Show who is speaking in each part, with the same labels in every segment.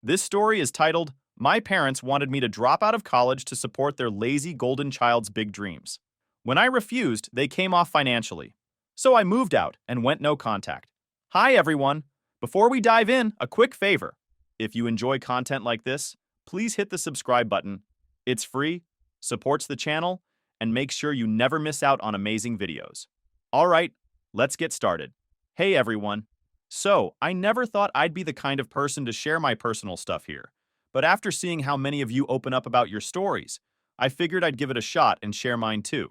Speaker 1: This story is titled, My Parents Wanted Me to Drop Out of College to Support Their Lazy Golden Child's Big Dreams. When I refused, they came off financially. So I moved out and went no contact. Hi, everyone. Before we dive in, a quick favor. If you enjoy content like this, please hit the subscribe button. It's free, supports the channel, and makes sure you never miss out on amazing videos. All right, let's get started. Hey, everyone. So, I never thought I'd be the kind of person to share my personal stuff here. But after seeing how many of you open up about your stories, I figured I'd give it a shot and share mine too.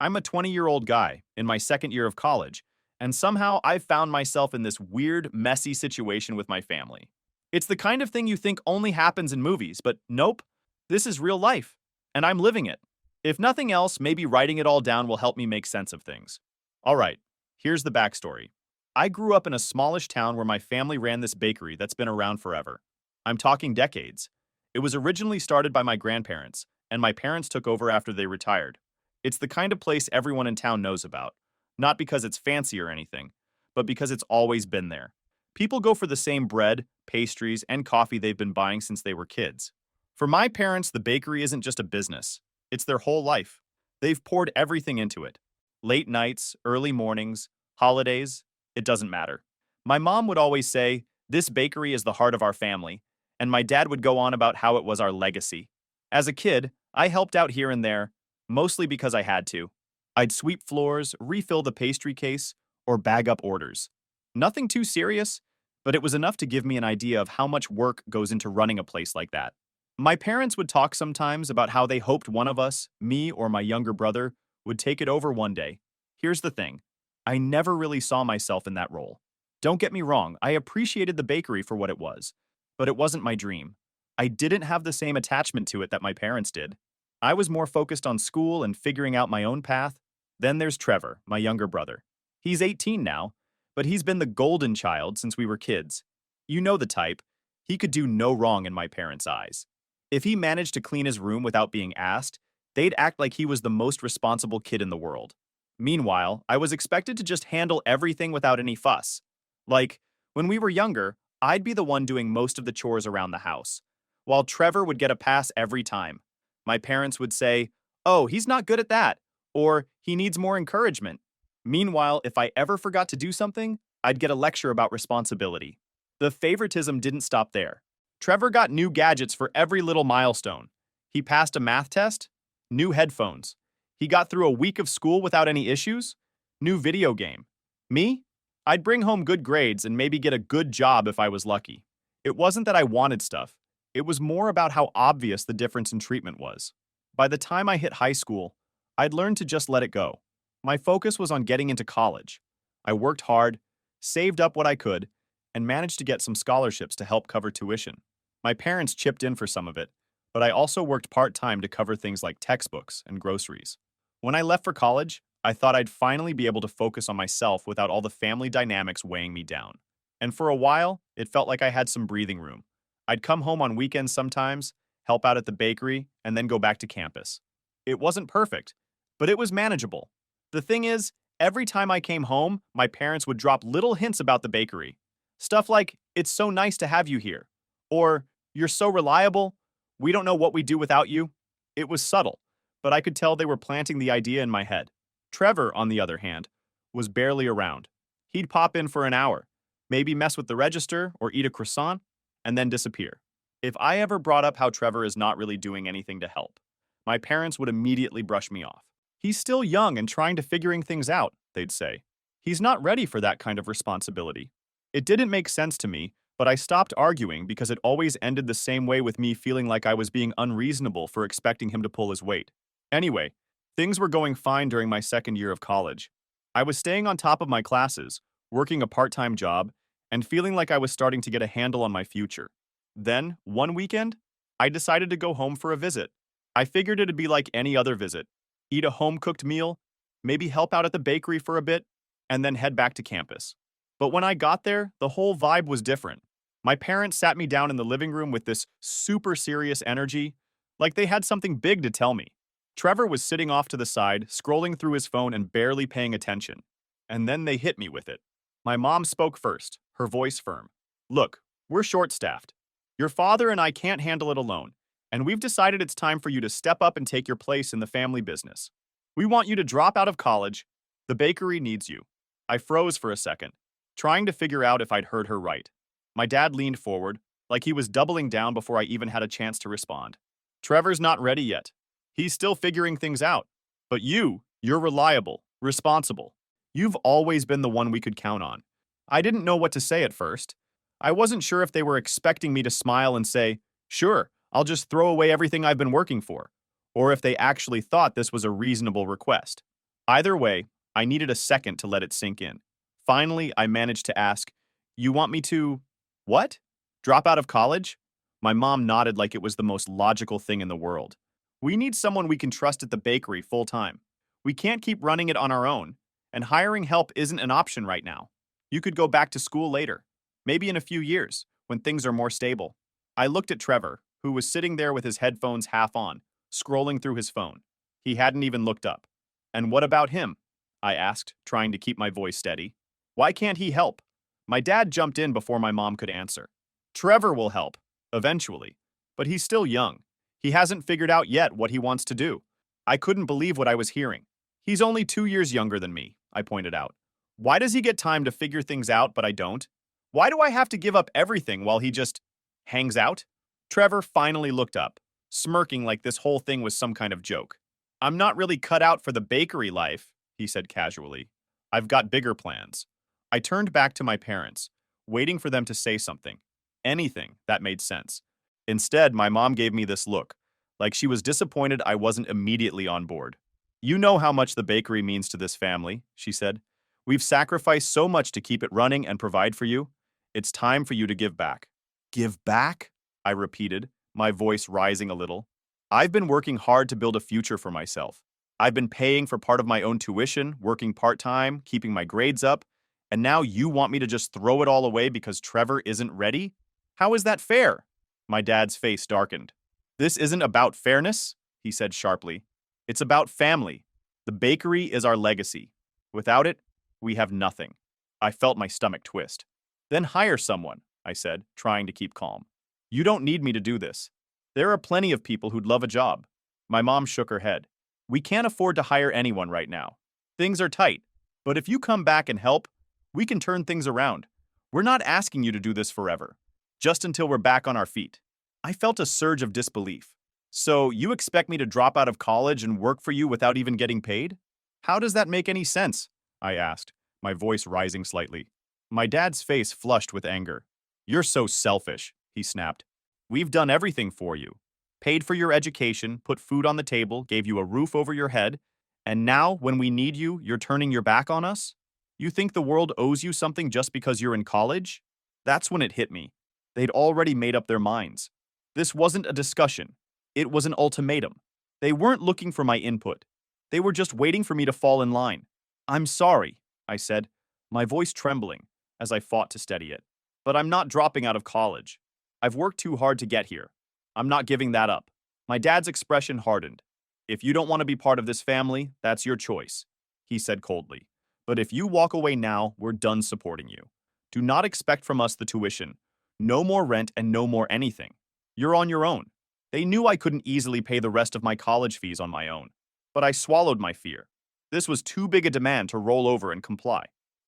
Speaker 1: I'm a 20-year-old guy in my second year of college, and somehow I've found myself in this weird, messy situation with my family. It's the kind of thing you think only happens in movies, but nope, this is real life, and I'm living it. If nothing else, maybe writing it all down will help me make sense of things. All right, here's the backstory. I grew up in a smallish town where my family ran this bakery that's been around forever. I'm talking decades. It was originally started by my grandparents, and my parents took over after they retired. It's the kind of place everyone in town knows about, not because it's fancy or anything, but because it's always been there. People go for the same bread, pastries, and coffee they've been buying since they were kids. For my parents, the bakery isn't just a business, it's their whole life. They've poured everything into it. Late nights, early mornings, holidays, it doesn't matter. My mom would always say, "This bakery is the heart of our family," and my dad would go on about how it was our legacy. As a kid, I helped out here and there, mostly because I had to. I'd sweep floors, refill the pastry case, or bag up orders. Nothing too serious, but it was enough to give me an idea of how much work goes into running a place like that. My parents would talk sometimes about how they hoped one of us, me or my younger brother, would take it over one day. Here's the thing. I never really saw myself in that role. Don't get me wrong, I appreciated the bakery for what it was, but it wasn't my dream. I didn't have the same attachment to it that my parents did. I was more focused on school and figuring out my own path. Then there's Trevor, my younger brother. He's 18 now, but he's been the golden child since we were kids. You know the type. He could do no wrong in my parents' eyes. If he managed to clean his room without being asked, they'd act like he was the most responsible kid in the world. Meanwhile, I was expected to just handle everything without any fuss. Like, when we were younger, I'd be the one doing most of the chores around the house, while Trevor would get a pass every time. My parents would say, "Oh, he's not good at that," or "He needs more encouragement." Meanwhile, if I ever forgot to do something, I'd get a lecture about responsibility. The favoritism didn't stop there. Trevor got new gadgets for every little milestone. He passed a math test, new headphones. He got through a week of school without any issues, new video game. Me? I'd bring home good grades and maybe get a good job if I was lucky. It wasn't that I wanted stuff. It was more about how obvious the difference in treatment was. By the time I hit high school, I'd learned to just let it go. My focus was on getting into college. I worked hard, saved up what I could, and managed to get some scholarships to help cover tuition. My parents chipped in for some of it, but I also worked part-time to cover things like textbooks and groceries. When I left for college, I thought I'd finally be able to focus on myself without all the family dynamics weighing me down. And for a while, it felt like I had some breathing room. I'd come home on weekends sometimes, help out at the bakery, and then go back to campus. It wasn't perfect, but it was manageable. The thing is, every time I came home, my parents would drop little hints about the bakery. Stuff like, "It's so nice to have you here," or "You're so reliable, we don't know what we'd do without you." It was subtle, but I could tell they were planting the idea in my head. Trevor, on the other hand, was barely around. He'd pop in for an hour, maybe mess with the register or eat a croissant, and then disappear. If I ever brought up how Trevor is not really doing anything to help, my parents would immediately brush me off. "He's still young and trying to figuring things out," they'd say. "He's not ready for that kind of responsibility." It didn't make sense to me, but I stopped arguing because it always ended the same way with me feeling like I was being unreasonable for expecting him to pull his weight. Anyway, things were going fine during my second year of college. I was staying on top of my classes, working a part-time job, and feeling like I was starting to get a handle on my future. Then, one weekend, I decided to go home for a visit. I figured it'd be like any other visit. Eat a home-cooked meal, maybe help out at the bakery for a bit, and then head back to campus. But when I got there, the whole vibe was different. My parents sat me down in the living room with this super serious energy, like they had something big to tell me. Trevor was sitting off to the side, scrolling through his phone and barely paying attention. And then they hit me with it. My mom spoke first, her voice firm. "Look, we're short-staffed. Your father and I can't handle it alone, and we've decided it's time for you to step up and take your place in the family business. We want you to drop out of college. The bakery needs you. I froze for a second, trying to figure out if I'd heard her right. My dad leaned forward, like he was doubling down before I even had a chance to respond. Trevor's not ready yet. He's still figuring things out. But you're reliable, responsible. You've always been the one we could count on. I didn't know what to say at first. I wasn't sure if they were expecting me to smile and say, sure, I'll just throw away everything I've been working for, or if they actually thought this was a reasonable request. Either way, I needed a second to let it sink in. Finally, I managed to ask, you want me to… what? Drop out of college? My mom nodded like it was the most logical thing in the world. We need someone we can trust at the bakery full time. We can't keep running it on our own, and hiring help isn't an option right now. You could go back to school later, maybe in a few years, when things are more stable. I looked at Trevor, who was sitting there with his headphones half on, scrolling through his phone. He hadn't even looked up. And what about him? I asked, trying to keep my voice steady. Why can't he help? My dad jumped in before my mom could answer. Trevor will help, eventually, but he's still young. He hasn't figured out yet what he wants to do. I couldn't believe what I was hearing. He's only 2 years younger than me, I pointed out. Why does he get time to figure things out, but I don't? Why do I have to give up everything while he just hangs out? Trevor finally looked up, smirking like this whole thing was some kind of joke. I'm not really cut out for the bakery life, he said casually. I've got bigger plans. I turned back to my parents, waiting for them to say something. Anything that made sense. Instead, my mom gave me this look, like she was disappointed I wasn't immediately on board. You know how much the bakery means to this family, she said. We've sacrificed so much to keep it running and provide for you. It's time for you to give back. Give back? I repeated, my voice rising a little. I've been working hard to build a future for myself. I've been paying for part of my own tuition, working part-time, keeping my grades up, and now you want me to just throw it all away because Trevor isn't ready? How is that fair? My dad's face darkened. This isn't about fairness, he said sharply. It's about family. The bakery is our legacy. Without it, we have nothing. I felt my stomach twist. Then hire someone, I said, trying to keep calm. You don't need me to do this. There are plenty of people who'd love a job. My mom shook her head. We can't afford to hire anyone right now. Things are tight, but if you come back and help, we can turn things around. We're not asking you to do this forever, just until we're back on our feet. I felt a surge of disbelief. So you expect me to drop out of college and work for you without even getting paid? How does that make any sense? I asked, my voice rising slightly. My dad's face flushed with anger. You're so selfish, he snapped. We've done everything for you. Paid for your education, put food on the table, gave you a roof over your head, and now, when we need you, you're turning your back on us? You think the world owes you something just because you're in college? That's when it hit me. They'd already made up their minds. This wasn't a discussion. It was an ultimatum. They weren't looking for my input. They were just waiting for me to fall in line. I'm sorry, I said, my voice trembling as I fought to steady it. But I'm not dropping out of college. I've worked too hard to get here. I'm not giving that up. My dad's expression hardened. If you don't want to be part of this family, that's your choice, he said coldly. But if you walk away now, we're done supporting you. Do not expect from us the tuition. No more rent and no more anything. You're on your own. They knew I couldn't easily pay the rest of my college fees on my own. But I swallowed my fear. This was too big a demand to roll over and comply.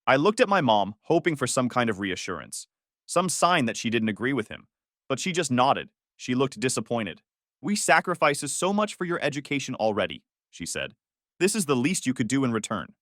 Speaker 1: I looked at my mom, hoping for some kind of reassurance. Some sign that she didn't agree with him. But she just nodded. She looked disappointed. We sacrifices so much for your education already, she said. This is the least you could do in return.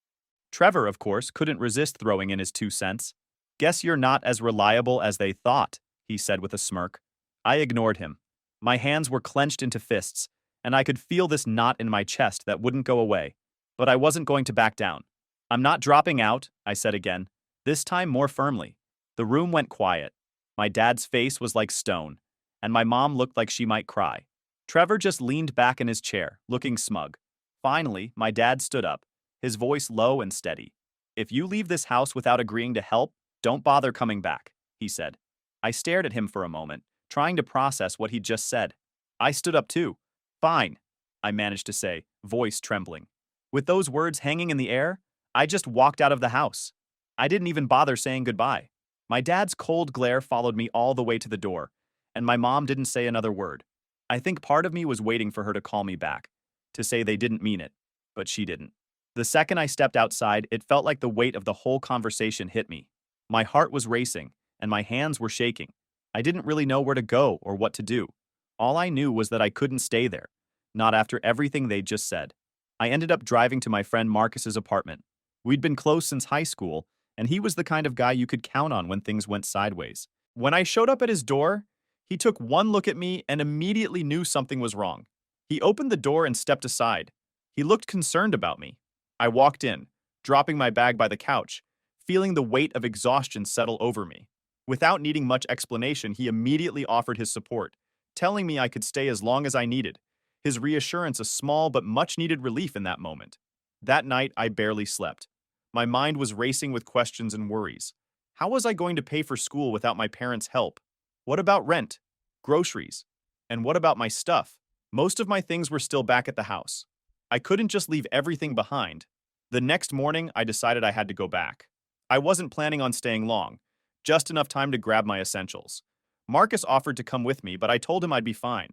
Speaker 1: Trevor, of course, couldn't resist throwing in his 2 cents. Guess you're not as reliable as they thought, he said with a smirk. I ignored him. My hands were clenched into fists, and I could feel this knot in my chest that wouldn't go away. But I wasn't going to back down. I'm not dropping out, I said again, this time more firmly. The room went quiet. My dad's face was like stone, and my mom looked like she might cry. Trevor just leaned back in his chair, looking smug. Finally, my dad stood up, his voice low and steady. If you leave this house without agreeing to help, don't bother coming back, he said. I stared at him for a moment, trying to process what he'd just said. I stood up too. Fine, I managed to say, voice trembling. With those words hanging in the air, I just walked out of the house. I didn't even bother saying goodbye. My dad's cold glare followed me all the way to the door, and my mom didn't say another word. I think part of me was waiting for her to call me back, to say they didn't mean it, but she didn't. The second I stepped outside, it felt like the weight of the whole conversation hit me. My heart was racing, and my hands were shaking. I didn't really know where to go or what to do. All I knew was that I couldn't stay there, not after everything they'd just said. I ended up driving to my friend Marcus's apartment. We'd been close since high school, and he was the kind of guy you could count on when things went sideways. When I showed up at his door, he took one look at me and immediately knew something was wrong. He opened the door and stepped aside. He looked concerned about me. I walked in, dropping my bag by the couch, feeling the weight of exhaustion settle over me. Without needing much explanation, he immediately offered his support, telling me I could stay as long as I needed, his reassurance a small but much-needed relief in that moment. That night, I barely slept. My mind was racing with questions and worries. How was I going to pay for school without my parents' help? What about rent? Groceries? And what about my stuff? Most of my things were still back at the house. I couldn't just leave everything behind. The next morning, I decided I had to go back. I wasn't planning on staying long, just enough time to grab my essentials. Marcus offered to come with me, but I told him I'd be fine.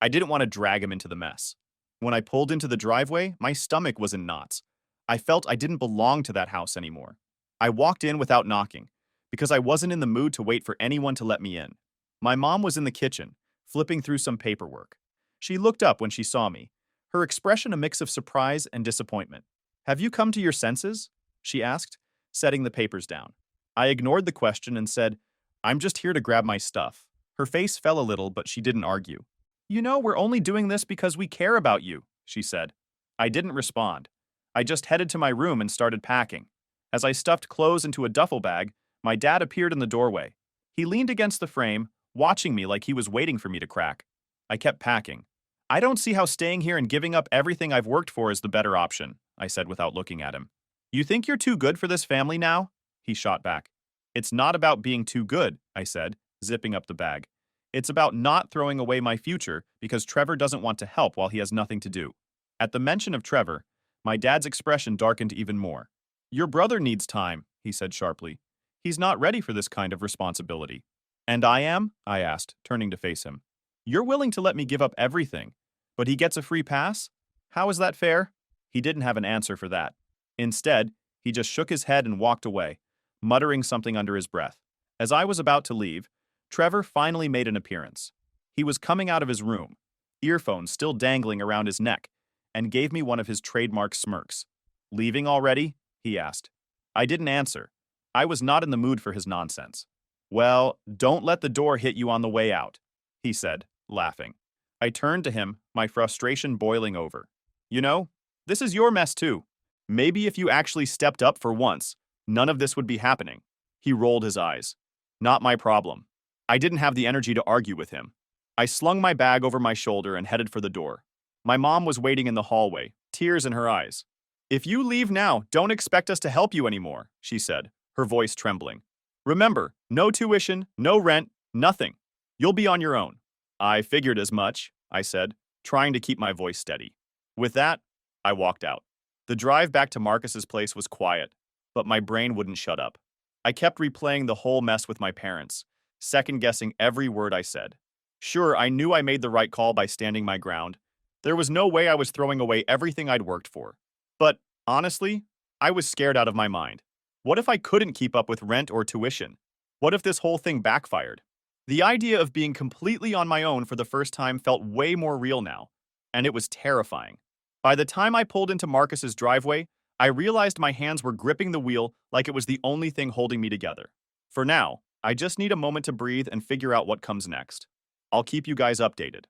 Speaker 1: I didn't want to drag him into the mess. When I pulled into the driveway, my stomach was in knots. I felt I didn't belong to that house anymore. I walked in without knocking, because I wasn't in the mood to wait for anyone to let me in. My mom was in the kitchen, flipping through some paperwork. She looked up when she saw me, her expression a mix of surprise and disappointment. "Have you come to your senses?" she asked, setting the papers down. I ignored the question and said, "I'm just here to grab my stuff." Her face fell a little, but she didn't argue. "You know, we're only doing this because we care about you," she said. I didn't respond. I just headed to my room and started packing. As I stuffed clothes into a duffel bag, my dad appeared in the doorway. He leaned against the frame, watching me like he was waiting for me to crack. I kept packing. "I don't see how staying here and giving up everything I've worked for is the better option," I said without looking at him. "You think you're too good for this family now?" He shot back. "It's not about being too good," I said, zipping up the bag. "It's about not throwing away my future because Trevor doesn't want to help while he has nothing to do." At the mention of Trevor, my dad's expression darkened even more. "Your brother needs time," he said sharply. "He's not ready for this kind of responsibility." "And I am?" I asked, turning to face him. "You're willing to let me give up everything, but he gets a free pass? How is that fair?" He didn't have an answer for that. Instead, he just shook his head and walked away, muttering something under his breath. As I was about to leave, Trevor finally made an appearance. He was coming out of his room, earphones still dangling around his neck, and gave me one of his trademark smirks. "Leaving already?" he asked. I didn't answer. I was not in the mood for his nonsense. "Well, don't let the door hit you on the way out," he said, laughing. I turned to him, my frustration boiling over. "You know, this is your mess too. Maybe if you actually stepped up for once, none of this would be happening." He rolled his eyes. "Not my problem." I didn't have the energy to argue with him. I slung my bag over my shoulder and headed for the door. My mom was waiting in the hallway, tears in her eyes. "If you leave now, don't expect us to help you anymore," she said, her voice trembling. "Remember, no tuition, no rent, nothing. You'll be on your own." "I figured as much," I said, trying to keep my voice steady. With that, I walked out. The drive back to Marcus's place was quiet, but my brain wouldn't shut up. I kept replaying the whole mess with my parents, second-guessing every word I said. Sure, I knew I made the right call by standing my ground. There was no way I was throwing away everything I'd worked for. But, honestly, I was scared out of my mind. What if I couldn't keep up with rent or tuition? What if this whole thing backfired? The idea of being completely on my own for the first time felt way more real now, and it was terrifying. By the time I pulled into Marcus's driveway, I realized my hands were gripping the wheel like it was the only thing holding me together. For now, I just need a moment to breathe and figure out what comes next. I'll keep you guys updated.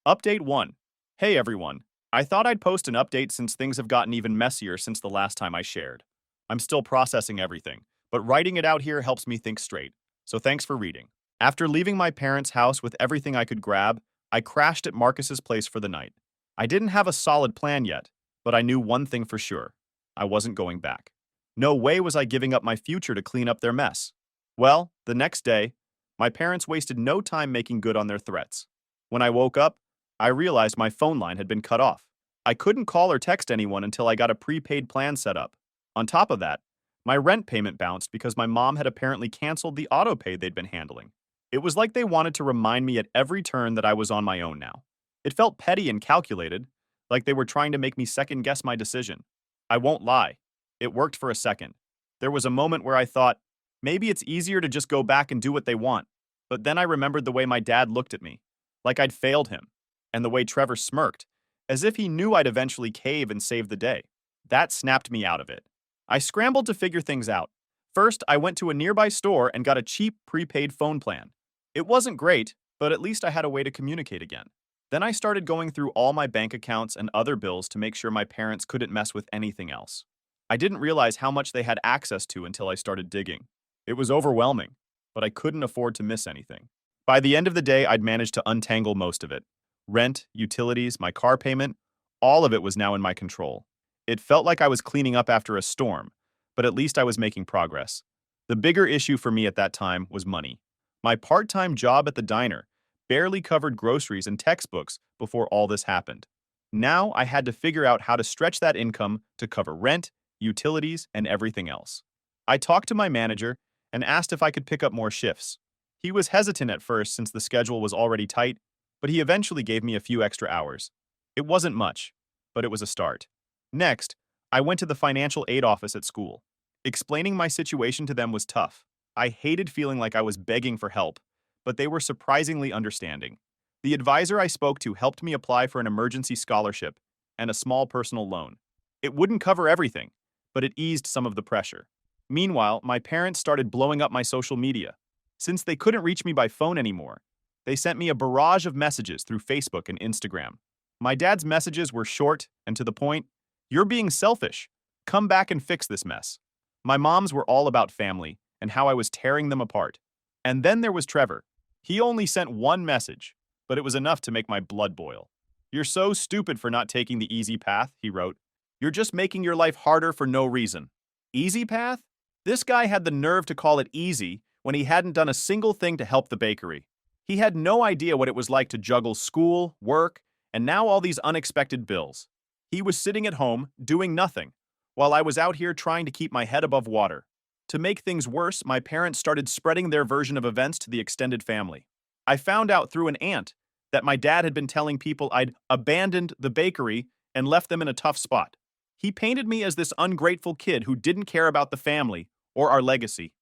Speaker 1: Update 1. Hey everyone. I thought I'd post an update since things have gotten even messier since the last time I shared. I'm still processing everything, but writing it out here helps me think straight, so thanks for reading. After leaving my parents' house with everything I could grab, I crashed at Marcus's place for the night. I didn't have a solid plan yet, but I knew one thing for sure. I wasn't going back. No way was I giving up my future to clean up their mess. Well, the next day, my parents wasted no time making good on their threats. When I woke up, I realized my phone line had been cut off. I couldn't call or text anyone until I got a prepaid plan set up. On top of that, my rent payment bounced because my mom had apparently canceled the auto pay they'd been handling. It was like they wanted to remind me at every turn that I was on my own now. It felt petty and calculated, like they were trying to make me second guess my decision. I won't lie. It worked for a second. There was a moment where I thought, maybe it's easier to just go back and do what they want. But then I remembered the way my dad looked at me, like I'd failed him, and the way Trevor smirked, as if he knew I'd eventually cave and save the day. That snapped me out of it. I scrambled to figure things out. First, I went to a nearby store and got a cheap prepaid phone plan. It wasn't great, but at least I had a way to communicate again. Then I started going through all my bank accounts and other bills to make sure my parents couldn't mess with anything else. I didn't realize how much they had access to until I started digging. It was overwhelming, but I couldn't afford to miss anything. By the end of the day, I'd managed to untangle most of it. Rent, utilities, my car payment, all of it was now in my control. It felt like I was cleaning up after a storm, but at least I was making progress. The bigger issue for me at that time was money. My part-time job at the diner barely covered groceries and textbooks before all this happened. Now I had to figure out how to stretch that income to cover rent, utilities, and everything else. I talked to my manager and asked if I could pick up more shifts. He was hesitant at first since the schedule was already tight, but he eventually gave me a few extra hours. It wasn't much, but it was a start. Next, I went to the financial aid office at school. Explaining my situation to them was tough. I hated feeling like I was begging for help, but they were surprisingly understanding. The advisor I spoke to helped me apply for an emergency scholarship and a small personal loan. It wouldn't cover everything, but it eased some of the pressure. Meanwhile, my parents started blowing up my social media. Since they couldn't reach me by phone anymore, they sent me a barrage of messages through Facebook and Instagram. My dad's messages were short and to the point. "You're being selfish. Come back and fix this mess." My mom's were all about family and how I was tearing them apart. And then there was Trevor. He only sent one message, but it was enough to make my blood boil. "You're so stupid for not taking the easy path," he wrote. "You're just making your life harder for no reason." Easy path? This guy had the nerve to call it easy when he hadn't done a single thing to help the bakery. He had no idea what it was like to juggle school, work, and now all these unexpected bills. He was sitting at home, doing nothing, while I was out here trying to keep my head above water. To make things worse, my parents started spreading their version of events to the extended family. I found out through an aunt that my dad had been telling people I'd abandoned the bakery and left them in a tough spot. He painted me as this ungrateful kid who didn't care about the family or our legacy.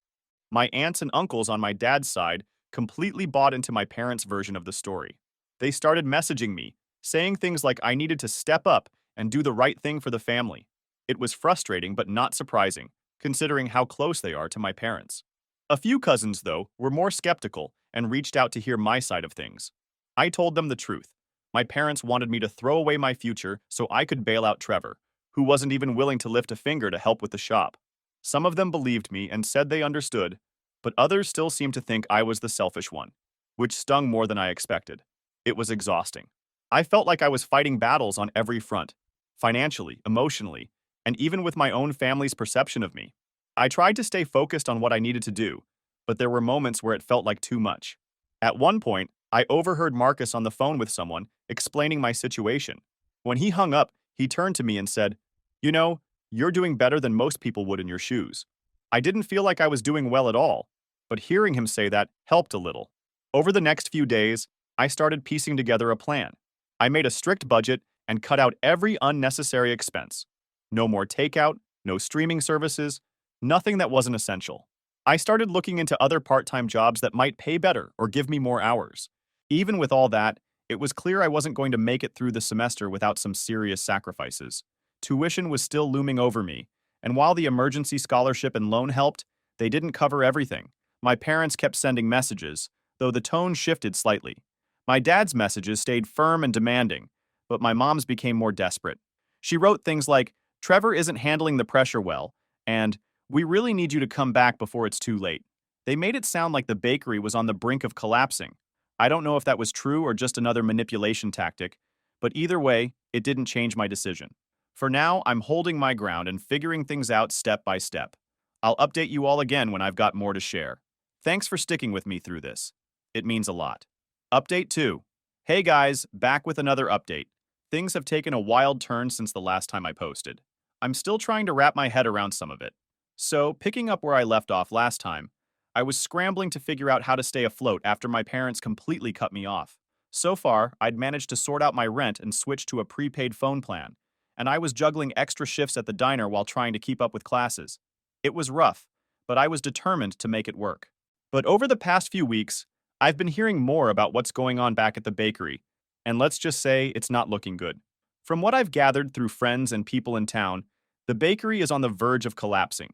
Speaker 1: My aunts and uncles on my dad's side completely bought into my parents' version of the story. They started messaging me, saying things like I needed to step up and do the right thing for the family. It was frustrating but not surprising, considering how close they are to my parents. A few cousins, though, were more skeptical and reached out to hear my side of things. I told them the truth. My parents wanted me to throw away my future so I could bail out Trevor, who wasn't even willing to lift a finger to help with the shop. Some of them believed me and said they understood, but others still seemed to think I was the selfish one, which stung more than I expected. It was exhausting. I felt like I was fighting battles on every front, financially, emotionally, and even with my own family's perception of me. I tried to stay focused on what I needed to do, but there were moments where it felt like too much. At one point, I overheard Marcus on the phone with someone explaining my situation. When he hung up, he turned to me and said, "You know, you're doing better than most people would in your shoes." I didn't feel like I was doing well at all, but hearing him say that helped a little. Over the next few days, I started piecing together a plan. I made a strict budget and cut out every unnecessary expense. No more takeout, no streaming services, nothing that wasn't essential. I started looking into other part-time jobs that might pay better or give me more hours. Even with all that, it was clear I wasn't going to make it through the semester without some serious sacrifices. Tuition was still looming over me, and while the emergency scholarship and loan helped, they didn't cover everything. My parents kept sending messages, though the tone shifted slightly. My dad's messages stayed firm and demanding, but my mom's became more desperate. She wrote things like, "Trevor isn't handling the pressure well," and "We really need you to come back before it's too late." They made it sound like the bakery was on the brink of collapsing. I don't know if that was true or just another manipulation tactic, but either way, it didn't change my decision. For now, I'm holding my ground and figuring things out step by step. I'll update you all again when I've got more to share. Thanks for sticking with me through this. It means a lot. Update 2. Hey guys, back with another update. Things have taken a wild turn since the last time I posted. I'm still trying to wrap my head around some of it. So, picking up where I left off last time, I was scrambling to figure out how to stay afloat after my parents completely cut me off. So far, I'd managed to sort out my rent and switch to a prepaid phone plan, and I was juggling extra shifts at the diner while trying to keep up with classes. It was rough, but I was determined to make it work. But over the past few weeks, I've been hearing more about what's going on back at the bakery, and let's just say it's not looking good. From what I've gathered through friends and people in town, the bakery is on the verge of collapsing.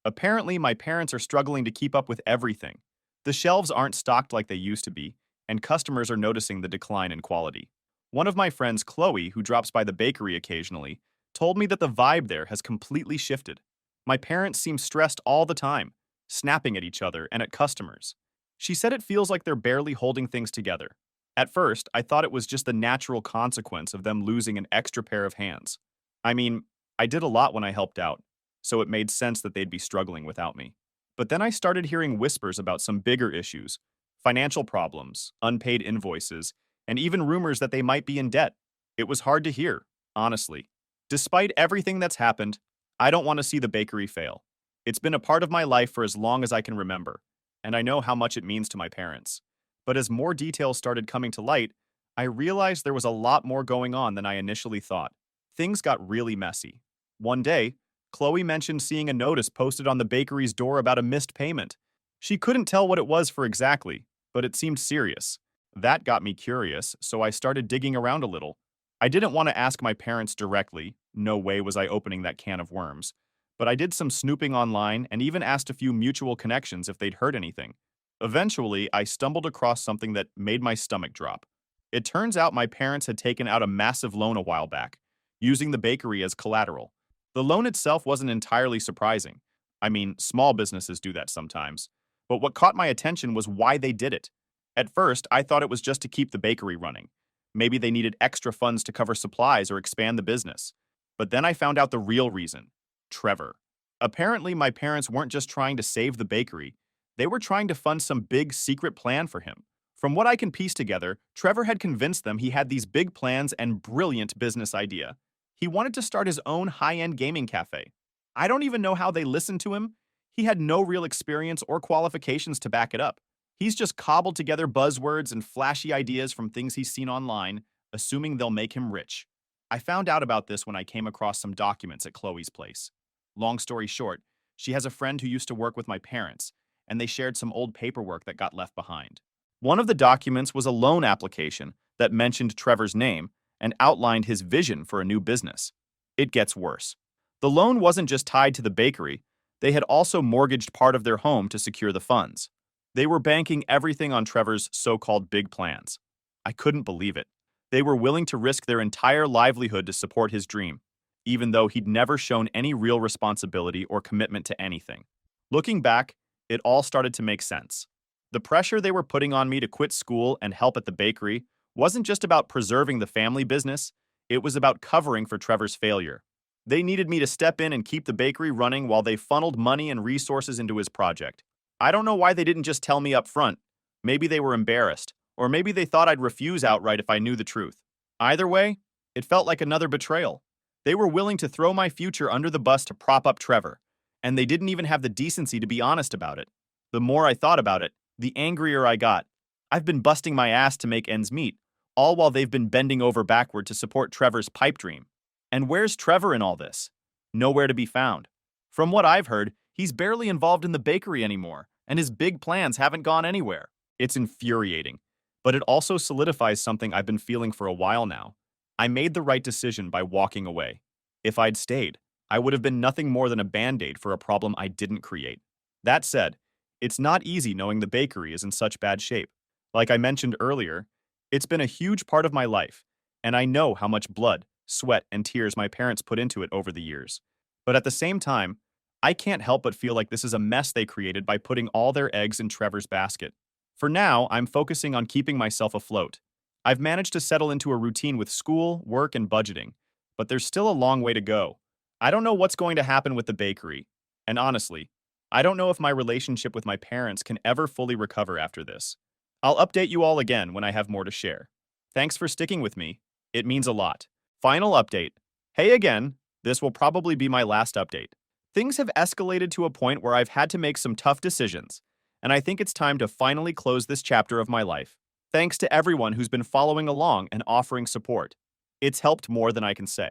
Speaker 1: Apparently, my parents are struggling to keep up with everything. The shelves aren't stocked like they used to be, and customers are noticing the decline in quality. One of my friends, Chloe, who drops by the bakery occasionally, told me that the vibe there has completely shifted. My parents seem stressed all the time, snapping at each other and at customers. She said it feels like they're barely holding things together. At first, I thought it was just the natural consequence of them losing an extra pair of hands. I mean, I did a lot when I helped out, so it made sense that they'd be struggling without me. But then I started hearing whispers about some bigger issues: financial problems, unpaid invoices, and even rumors that they might be in debt. It was hard to hear, honestly. Despite everything that's happened, I don't want to see the bakery fail. It's been a part of my life for as long as I can remember, and I know how much it means to my parents. But as more details started coming to light, I realized there was a lot more going on than I initially thought. Things got really messy. One day, Chloe mentioned seeing a notice posted on the bakery's door about a missed payment. She couldn't tell what it was for exactly, but it seemed serious. That got me curious, so I started digging around a little. I didn't want to ask my parents directly, no way was I opening that can of worms, but I did some snooping online and even asked a few mutual connections if they'd heard anything. Eventually, I stumbled across something that made my stomach drop. It turns out my parents had taken out a massive loan a while back, using the bakery as collateral. The loan itself wasn't entirely surprising. I mean, small businesses do that sometimes. But what caught my attention was why they did it. At first, I thought it was just to keep the bakery running. Maybe they needed extra funds to cover supplies or expand the business. But then I found out the real reason: Trevor. Apparently, my parents weren't just trying to save the bakery, they were trying to fund some big secret plan for him. From what I can piece together, Trevor had convinced them he had these big plans and brilliant business idea. He wanted to start his own high-end gaming cafe. I don't even know how they listened to him. He had no real experience or qualifications to back it up. He's just cobbled together buzzwords and flashy ideas from things he's seen online, assuming they'll make him rich. I found out about this when I came across some documents at Chloe's place. Long story short, she has a friend who used to work with my parents, and they shared some old paperwork that got left behind. One of the documents was a loan application that mentioned Trevor's name and outlined his vision for a new business. It gets worse. The loan wasn't just tied to the bakery, they had also mortgaged part of their home to secure the funds. They were banking everything on Trevor's so-called big plans. I couldn't believe it. They were willing to risk their entire livelihood to support his dream, even though he'd never shown any real responsibility or commitment to anything. Looking back, it all started to make sense. The pressure they were putting on me to quit school and help at the bakery wasn't just about preserving the family business, it was about covering for Trevor's failure. They needed me to step in and keep the bakery running while they funneled money and resources into his project. I don't know why they didn't just tell me up front. Maybe they were embarrassed, or maybe they thought I'd refuse outright if I knew the truth. Either way, it felt like another betrayal. They were willing to throw my future under the bus to prop up Trevor, and they didn't even have the decency to be honest about it. The more I thought about it, the angrier I got. I've been busting my ass to make ends meet, all while they've been bending over backward to support Trevor's pipe dream. And where's Trevor in all this? Nowhere to be found. From what I've heard, he's barely involved in the bakery anymore, and his big plans haven't gone anywhere. It's infuriating, but it also solidifies something I've been feeling for a while now. I made the right decision by walking away. If I'd stayed, I would have been nothing more than a band-aid for a problem I didn't create. That said, it's not easy knowing the bakery is in such bad shape. Like I mentioned earlier, it's been a huge part of my life, and I know how much blood, sweat, and tears my parents put into it over the years. But at the same time, I can't help but feel like this is a mess they created by putting all their eggs in Trevor's basket. For now, I'm focusing on keeping myself afloat. I've managed to settle into a routine with school, work, and budgeting, but there's still a long way to go. I don't know what's going to happen with the bakery, and honestly, I don't know if my relationship with my parents can ever fully recover after this. I'll update you all again when I have more to share. Thanks for sticking with me. It means a lot. Final update. Hey again, this will probably be my last update. Things have escalated to a point where I've had to make some tough decisions, and I think it's time to finally close this chapter of my life. Thanks to everyone who's been following along and offering support. It's helped more than I can say.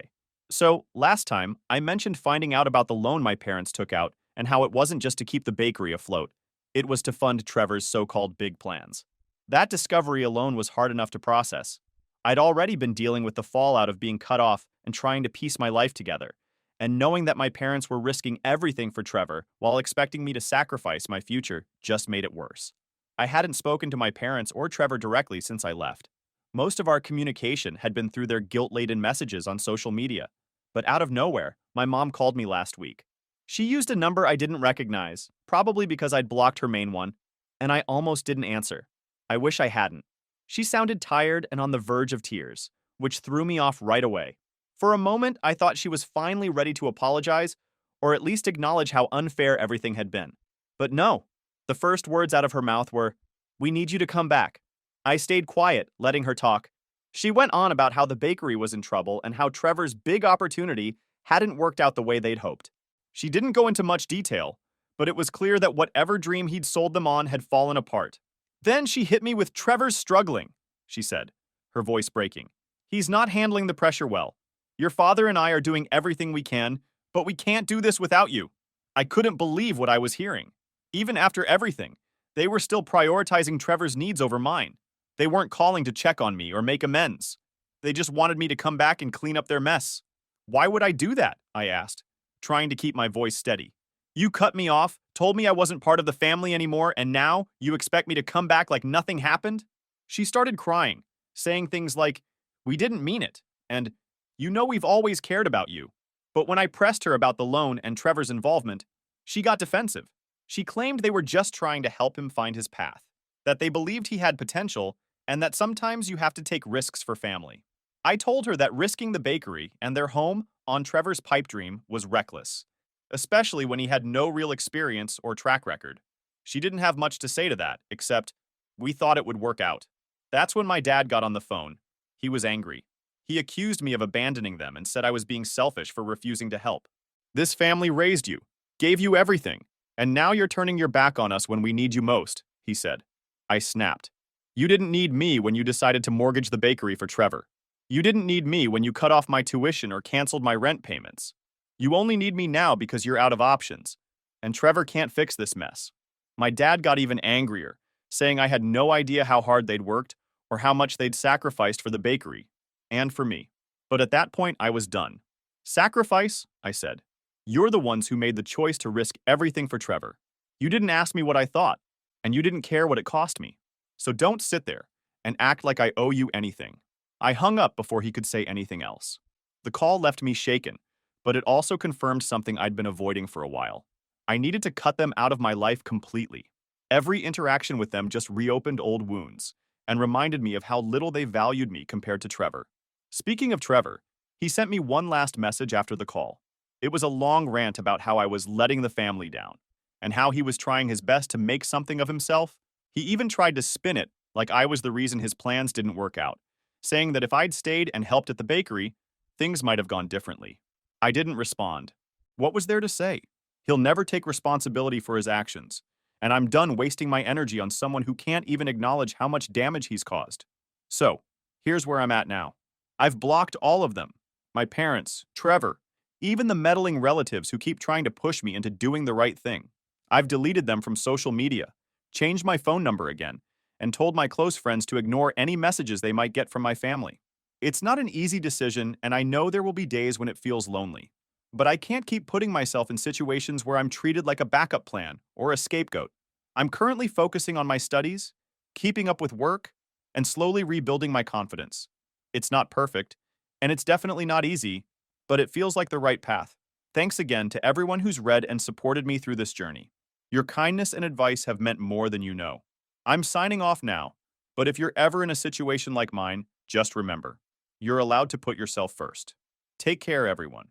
Speaker 1: So, last time, I mentioned finding out about the loan my parents took out and how it wasn't just to keep the bakery afloat. It was to fund Trevor's so-called big plans. That discovery alone was hard enough to process. I'd already been dealing with the fallout of being cut off and trying to piece my life together, and knowing that my parents were risking everything for Trevor while expecting me to sacrifice my future just made it worse. I hadn't spoken to my parents or Trevor directly since I left. Most of our communication had been through their guilt-laden messages on social media. But out of nowhere, my mom called me last week. She used a number I didn't recognize, probably because I'd blocked her main one, and I almost didn't answer. I wish I hadn't. She sounded tired and on the verge of tears, which threw me off right away. For a moment, I thought she was finally ready to apologize, or at least acknowledge how unfair everything had been. But no, the first words out of her mouth were, "We need you to come back." I stayed quiet, letting her talk. She went on about how the bakery was in trouble and how Trevor's big opportunity hadn't worked out the way they'd hoped. She didn't go into much detail, but it was clear that whatever dream he'd sold them on had fallen apart. Then she hit me with "Trevor's struggling," she said, her voice breaking. "He's not handling the pressure well. Your father and I are doing everything we can, but we can't do this without you." I couldn't believe what I was hearing. Even after everything, they were still prioritizing Trevor's needs over mine. They weren't calling to check on me or make amends. They just wanted me to come back and clean up their mess. "Why would I do that?" I asked, trying to keep my voice steady. "You cut me off, told me I wasn't part of the family anymore, and now you expect me to come back like nothing happened?" She started crying, saying things like, "We didn't mean it," and "You know we've always cared about you." But when I pressed her about the loan and Trevor's involvement, she got defensive. She claimed they were just trying to help him find his path, that they believed he had potential, and that sometimes you have to take risks for family. I told her that risking the bakery and their home on Trevor's pipe dream was reckless, especially when he had no real experience or track record. She didn't have much to say to that, except, "We thought it would work out." That's when my dad got on the phone. He was angry. He accused me of abandoning them and said I was being selfish for refusing to help. "This family raised you, gave you everything, and now you're turning your back on us when we need you most," he said. I snapped. "You didn't need me when you decided to mortgage the bakery for Trevor. You didn't need me when you cut off my tuition or canceled my rent payments. You only need me now because you're out of options, and Trevor can't fix this mess." My dad got even angrier, saying I had no idea how hard they'd worked or how much they'd sacrificed for the bakery, and for me. But at that point, I was done. "Sacrifice?" I said. "You're the ones who made the choice to risk everything for Trevor. You didn't ask me what I thought, and you didn't care what it cost me. So don't sit there and act like I owe you anything." I hung up before he could say anything else. The call left me shaken, but it also confirmed something I'd been avoiding for a while. I needed to cut them out of my life completely. Every interaction with them just reopened old wounds and reminded me of how little they valued me compared to Trevor. Speaking of Trevor, he sent me one last message after the call. It was a long rant about how I was letting the family down and how he was trying his best to make something of himself. He even tried to spin it like I was the reason his plans didn't work out, saying that if I'd stayed and helped at the bakery, things might have gone differently. I didn't respond. What was there to say? He'll never take responsibility for his actions, and I'm done wasting my energy on someone who can't even acknowledge how much damage he's caused. So, here's where I'm at now. I've blocked all of them. My parents, Trevor, even the meddling relatives who keep trying to push me into doing the right thing. I've deleted them from social media, changed my phone number again, and told my close friends to ignore any messages they might get from my family. It's not an easy decision, and I know there will be days when it feels lonely. But I can't keep putting myself in situations where I'm treated like a backup plan or a scapegoat. I'm currently focusing on my studies, keeping up with work, and slowly rebuilding my confidence. It's not perfect, and it's definitely not easy, but it feels like the right path. Thanks again to everyone who's read and supported me through this journey. Your kindness and advice have meant more than you know. I'm signing off now, but if you're ever in a situation like mine, just remember, you're allowed to put yourself first. Take care, everyone.